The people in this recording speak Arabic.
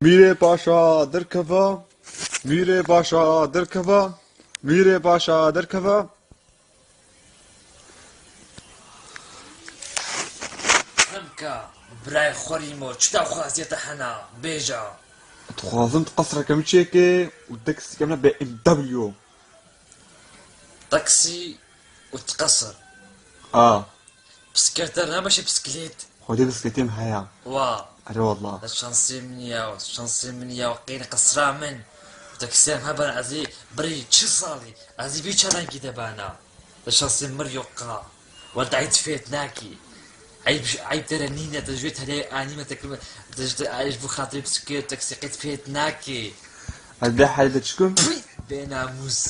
میره پاشا درکەوە میره پاشا درکەوە میره پاشا درکەوە. خەمکە برای خۆریمەوە چدا خوازیێتە هەنا بێژە دخوازم تقەسڕەکەم چێکێ و دەکسیکەمە بە BMW. تاکسی وتقەسر بسکێتەر نەبەشە بسکلێت خۆدێ بسکێتێم هەیە وا ئەرە وەڵڵا شانسی منیە و قینە قەسرا من تاکسیان هەبەر ئەزی بڕی چ ساڵی ئەزی بی چەلەنگی دەبانە لە شانسی مریۆقا وەردایت فێت ناکی عیب دەرە نینە دەژوێت هەلێ ئانیمە تەکرمە دەژێت ئایش بۆ خاتری بسکێت تەکسیقیت فێت ناکی هەدە حەل دەچکم بێناموس